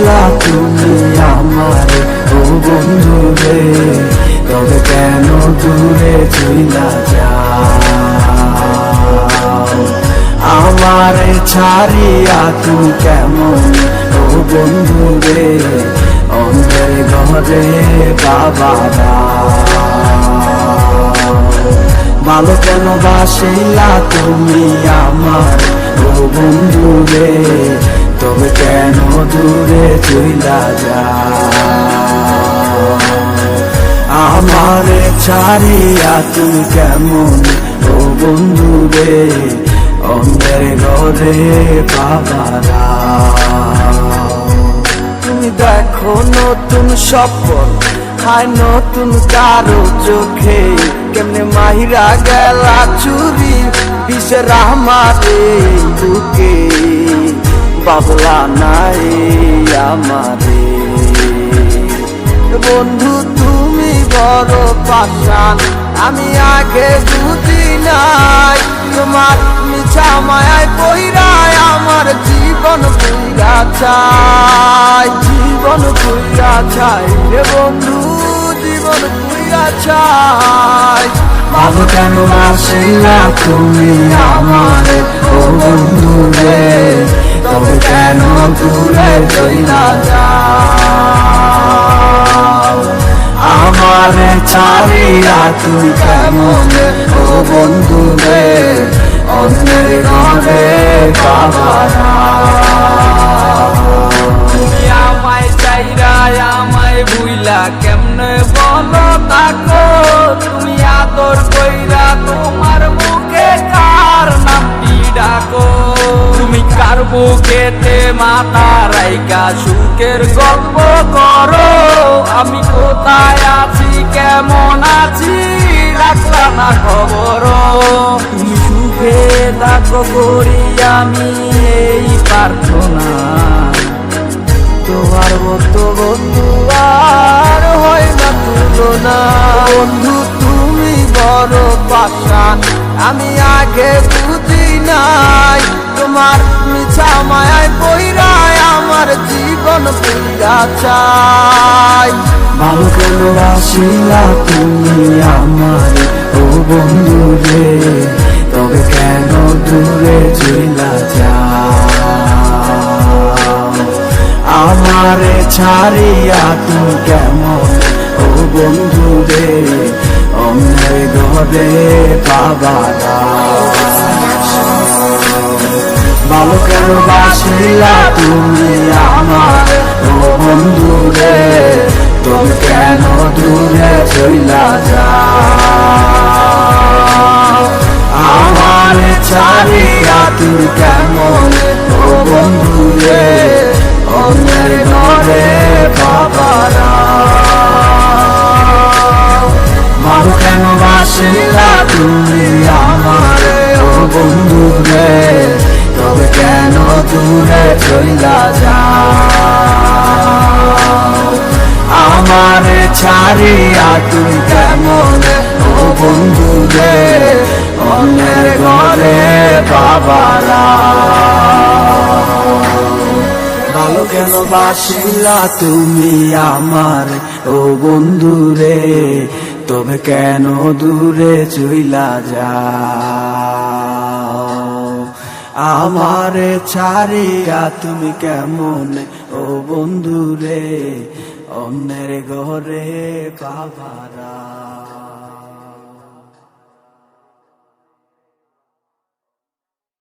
বাসিলা তুমি আমার ও বন্ধু রে, তবে কেন দূরে চইলা যাও? আমারে ছাড়িয়া তুমি কেমন ও বন্ধু রে, অন্ধের ঘরে বাবারা। ভালো কেন বাসিলা তুমি আমার ও বন্ধু রে, তবে কেন দূরে চইলা যাও? আমারে ছাড়িয়া তুমি কেমন ও বন্ধু রে, অন্ধের ঘরে বাবারা। তুমি দেখো নতুন স্বপ্ন হায় নতুন কারো চোখে, কেমনে মাহিরা গেলা চুরি বিষের আমারে বুকে, বাবলা নাই আমারে। বন্ধু তুমি বড় পাষাণ, আমি আগে বুঝি নাই, তোমার মিছা মায়ায় পইরায় আমার জীবন পুইরা চাই, জীবন পুইরা চাই রে বন্ধু, জীবন পুইরা চাই। ভালো কেন বাসিলা তুমি আমার ও বন্ধু রে, তবে কেন দূরে চইলা যাও? আমারে ছাড়িয়া তুই কেমন ও বন্ধু রে, অন্যের ঘরে বাবারা। তুমি আমায় চাইরা আমায় ভুইলা কেমনে বলো তাকো, তুমি আদর কইরা তোমার মুখে কার নামটি ডাকো? তুমি কার বুকেতে মাথা রাইকা সুখের গল্প করো, আমি কোথায় আছি কেমন আছি রাখলা না খবর। তুমি সুখে থাকো করি আমি এই প্রার্থনা, তোমার মতো বন্ধু আর হয় না তুলনা। বন্ধু তুমি বড় পাষাণ, আমি আগে বুঝি নাই, তোমার মিছা মায়ায় পইরায় আমার জীবন পুইরা চাই। ভালো কেন বাসিলা তুমি আমার ও বন্ধু রে, তবে কেন দূরে চইলা যাও? আমারে ছাড়িয়া তুমি কেমন ও বন্ধু রে, অন্যের ঘরে বাবারা। ভালো কেন বাসিলা তুমি আমার ও বন্ধু রে, তবে কেন দূরে চইলা যাও? আমারে ছাড়িয়া তুমি কেমন ও বন্ধু রে, অন্যের ঘরে বাবারা। ভালো কেন বাসিলা তুমি আমার ও বন্ধু রে, তবে কেন দূরে চইলা যাও? আমারে ছাড়িয়া তুমি কেমন ও বন্ধু রে, অন্যের ঘরে বাবারা। ভালো কেন বাসিলা তুমি আমার ও বন্ধু রে, তবে কেন দূরে চইলা যাও? আমারে ছাড়িয়া তুমি কেমন ও বন্ধু রে, অন্যের ঘরে বাবারা।